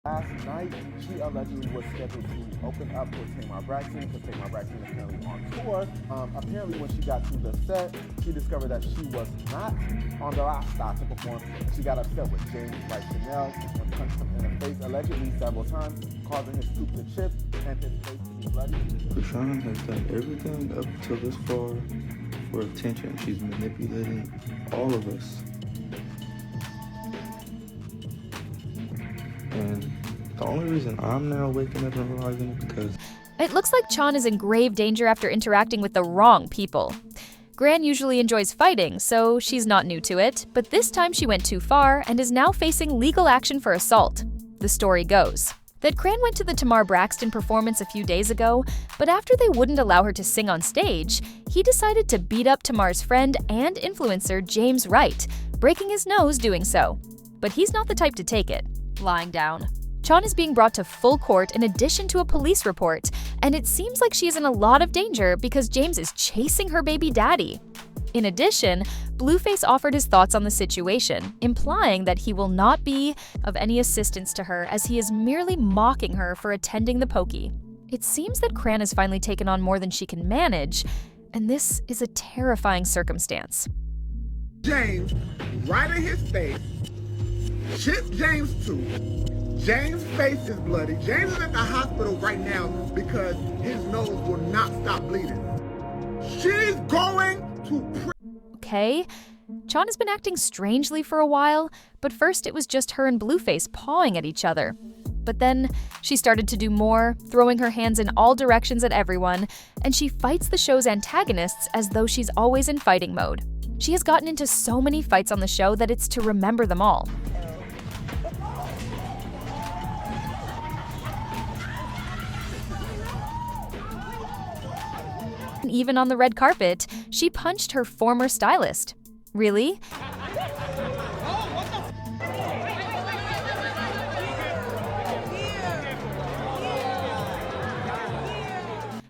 Last night, she allegedly was scheduled to open up for Tamar Braxton because Tamar Braxton is currently on tour. Apparently, when she got to the set, she discovered that she was not on the roster to perform. She got upset with James Wright Chanel and punched him in the face allegedly several times, causing his tooth to chip and his face to be bloody. Chrisean has done everything up till this far for attention. She's manipulating all of us. And the only reason I'm now waking up and realizing it because It looks like Chan is in grave danger after interacting with the wrong people. Gran usually enjoys fighting, so she's not new to it, but this time she went too far and is now facing legal action for assault. The story goes that Gran went to the Tamar Braxton performance a few days ago, but after they wouldn't allow her to sing on stage, he decided to beat up Tamar's friend and influencer James Wright, breaking his nose doing so. But he's not the type to take it. Lying down. Chan is being brought to full court in addition to a police report, and it seems like she is in a lot of danger because James is chasing her baby daddy. In addition, Blueface offered his thoughts on the situation, implying that he will not be of any assistance to her as he is merely mocking her for attending the pokey. It seems that Cran has finally taken on more than she can manage, and this is a terrifying circumstance. James, right in his face, chipped James' tooth. James' face is bloody. James is at the hospital right now because his nose will not stop bleeding. She's going to Okay, Chan has been acting strangely for a while, but first it was just her and Blueface pawing at each other. But then she started to do more, throwing her hands in all directions at everyone, and she fights the show's antagonists as though she's always in fighting mode. She has gotten into so many fights on the show that it's to remember them all. Even on the red carpet, she punched her former stylist. Really?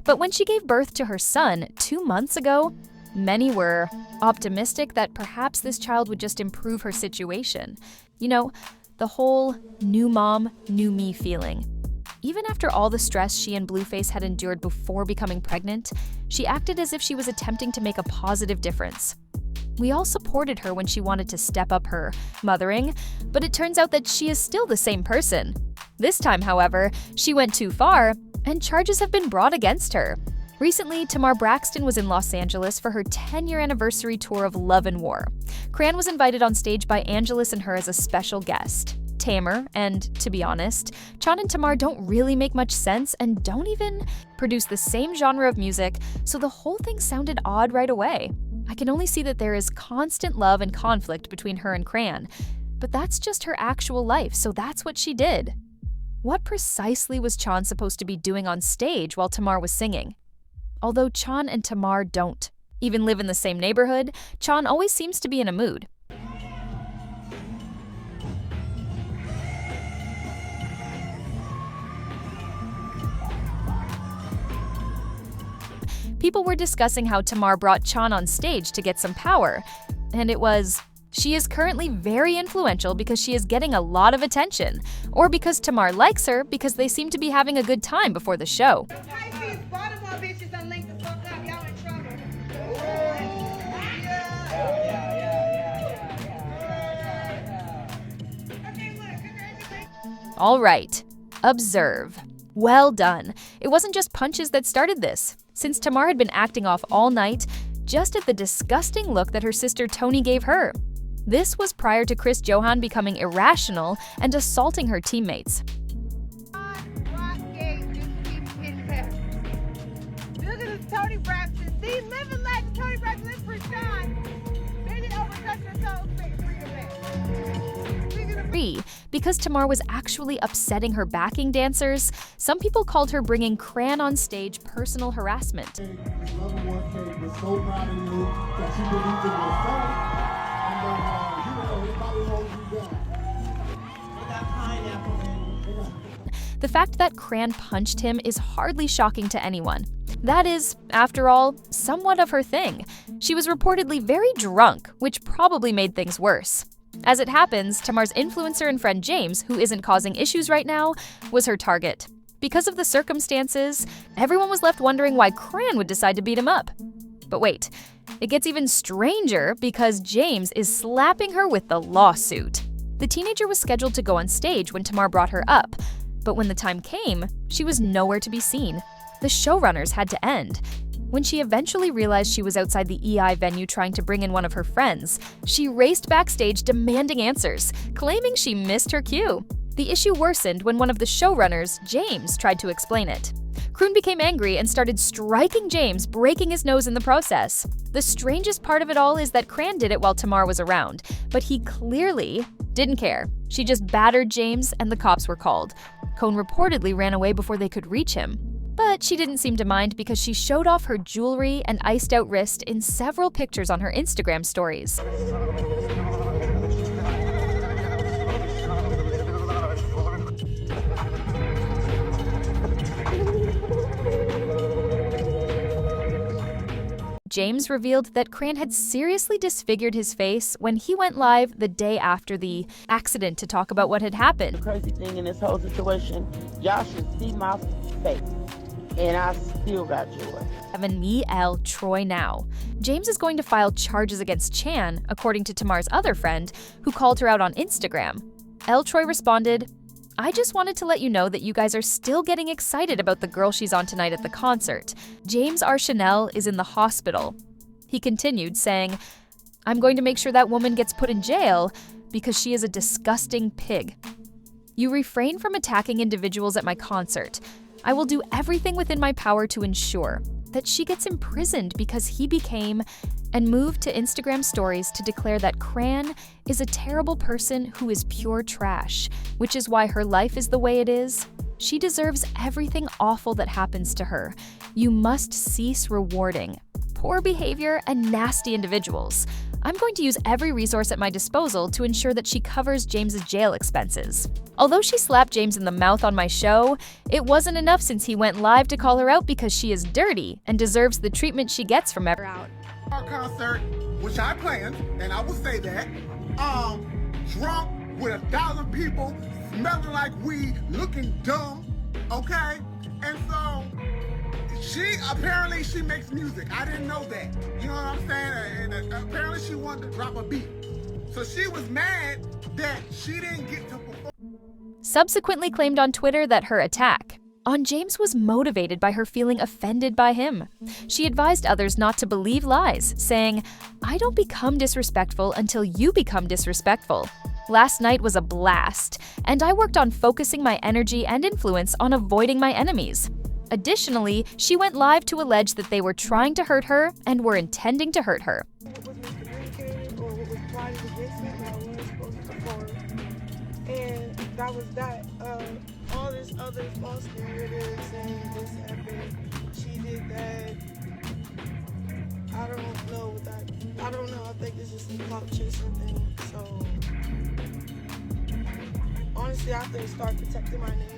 But when she gave birth to her son 2 months ago, many were optimistic that perhaps this child would just improve her situation. You know, the whole new mom, new me feeling. Even after all the stress she and Blueface had endured before becoming pregnant, she acted as if she was attempting to make a positive difference. We all supported her when she wanted to step up her mothering, but it turns out that she is still the same person. This time, however, she went too far, and charges have been brought against her. Recently, Tamar Braxton was in Los Angeles for her 10-year anniversary tour of Love and War. Cran was invited on stage by Angelus and her as a special guest. Tamar, and to be honest, Chan and Tamar don't really make much sense and don't even produce the same genre of music, so the whole thing sounded odd right away. I can only see that there is constant love and conflict between her and Cran, but that's just her actual life, so that's what she did. What precisely was Chan supposed to be doing on stage while Tamar was singing? Although Chan and Tamar don't even live in the same neighborhood, Chan always seems to be in a mood. People were discussing how Tamar brought Chan on stage to get some power, and it was, she is currently very influential because she is getting a lot of attention, or because Tamar likes her because they seem to be having a good time before the show. All right, observe. Well done. It wasn't just punches that started this, since Tamar had been acting off all night just at the disgusting look that her sister Toni gave her. This was prior to Chris Johan becoming irrational and assaulting her teammates. Look at this Toni Braxton. These living like Toni Braxton and Chrisean. They didn't overcut themselves. Because Tamar was actually upsetting her backing dancers, some people called her bringing Cran on stage personal harassment. The fact that Cran punched him is hardly shocking to anyone. That is, after all, somewhat of her thing. She was reportedly very drunk, which probably made things worse. As it happens, Tamar's influencer and friend James, who isn't causing issues right now, was her target. Because of the circumstances, everyone was left wondering why Chrisean would decide to beat him up. But wait, it gets even stranger because James is slapping her with the lawsuit. The teenager was scheduled to go on stage when Tamar brought her up, but when the time came, she was nowhere to be seen. The showrunners had to end. When she eventually realized she was outside the EI venue trying to bring in one of her friends, she raced backstage demanding answers, claiming she missed her cue. The issue worsened when one of the showrunners, James, tried to explain it. Chrisean became angry and started striking James, breaking his nose in the process. The strangest part of it all is that Chrisean did it while Tamar was around, but he clearly didn't care. She just battered James and the cops were called. Chrisean reportedly ran away before they could reach him. But she didn't seem to mind because she showed off her jewelry and iced-out wrist in several pictures on her Instagram stories. James revealed that Chrisean had seriously disfigured his face when he went live the day after the accident to talk about what had happened. The crazy thing in this whole situation, y'all should see my face, and I still got joy. Me, L. Troy now. James is going to file charges against Chan, according to Tamar's other friend, who called her out on Instagram. L. Troy responded, "I just wanted to let you know that you guys are still getting excited about the girl she's on tonight at the concert. James R. Chanel is in the hospital." He continued, saying, "I'm going to make sure that woman gets put in jail because she is a disgusting pig. You refrain from attacking individuals at my concert. I will do everything within my power to ensure that she gets imprisoned because he became," and moved to Instagram stories to declare that Chrisean is a terrible person who is pure trash, which is why her life is the way it is. She deserves everything awful that happens to her. You must cease rewarding poor behavior and nasty individuals. I'm going to use every resource at my disposal to ensure that she covers James's jail expenses. Although she slapped James in the mouth on my show, it wasn't enough since he went live to call her out because she is dirty and deserves the treatment she gets from everyone. Our concert, which I planned, and I will say that, drunk with 1,000 people, smelling like weed, looking dumb, okay? And so, she makes music. I didn't know that. You know what I'm saying? And apparently she wanted to drop a beat. So she was mad that she didn't get to perform. Subsequently claimed on Twitter that her attack on James was motivated by her feeling offended by him. She advised others not to believe lies, saying, "I don't become disrespectful until you become disrespectful. Last night was a blast, and I worked on focusing my energy and influence on avoiding my enemies." Additionally, she went live to allege that they were trying to hurt her and were intending to hurt her. What was miscommunicated or what was plotted against me that I was supposed to perform. And that was that. All this other false narrative saying this happened, she did that. I don't know what that, I don't know. I think it's just a clout chasing thing. So, honestly, I have to start protecting my name.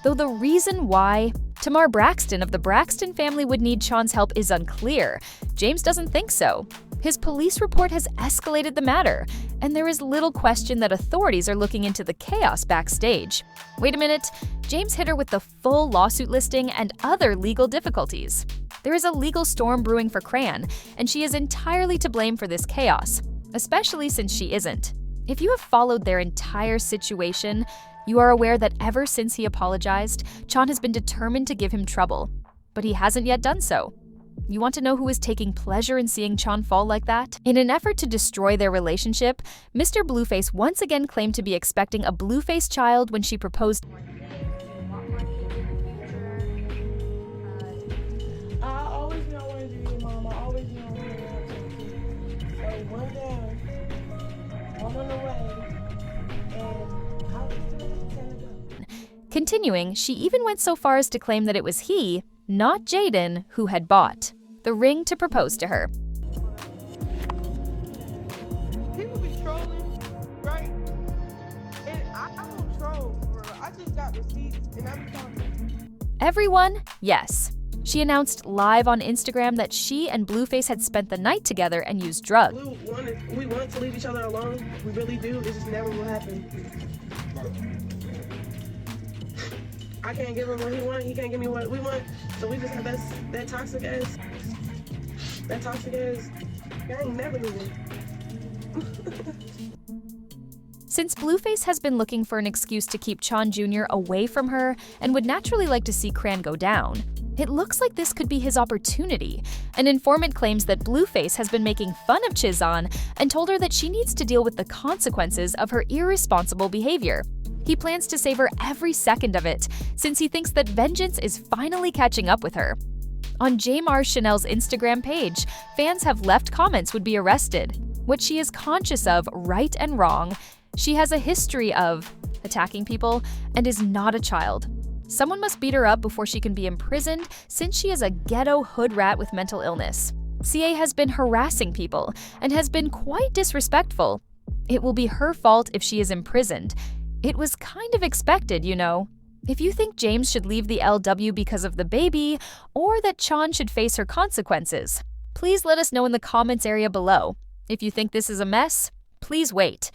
Though the reason why Tamar Braxton of the Braxton family would need Sean's help is unclear, James doesn't think so. His police report has escalated the matter, and there is little question that authorities are looking into the chaos backstage. Wait a minute, James hit her with the full lawsuit listing and other legal difficulties. There is a legal storm brewing for Chrisean, and she is entirely to blame for this chaos, especially since she isn't. If you have followed their entire situation, you are aware that ever since he apologized, Sean has been determined to give him trouble, but he hasn't yet done so. You want to know who is taking pleasure in seeing Sean fall like that? In an effort to destroy their relationship, Mr. Blueface once again claimed to be expecting a Blueface child when she proposed. I always knew I wanted to be your mom. I always knew I wanted to have kids. So one day, I'm on the way, and I was doing it. Continuing, she even went so far as to claim that it was he, not Jaden, who had bought the ring to propose to her. People be trolling, right? And I don't troll, bro. I just got receipts, and I'm talking. Everyone, yes. She announced live on Instagram that she and Blueface had spent the night together and used drugs. We want to leave each other alone. We really do. It just never will happen. I can't give him what he wants. He can't give me what we want. So we just have that toxic ass. That toxic ass. I ain't never leaving. Since Blueface has been looking for an excuse to keep Chon Jr. away from her and would naturally like to see Chrisean go down, it looks like this could be his opportunity. An informant claims that Blueface has been making fun of Chrisean and told her that she needs to deal with the consequences of her irresponsible behavior. He plans to save her every second of it, since he thinks that vengeance is finally catching up with her. On Tamar Chanel's Instagram page, fans have left comments would be arrested. What she is conscious of, right and wrong, she has a history of attacking people and is not a child. Someone must beat her up before she can be imprisoned, since she is a ghetto hood rat with mental illness. CA has been harassing people and has been quite disrespectful. It will be her fault if she is imprisoned. It was kind of expected, you know. If you think James should leave the LW because of the baby, or that Chon should face her consequences, please let us know in the comments area below. If you think this is a mess, please wait.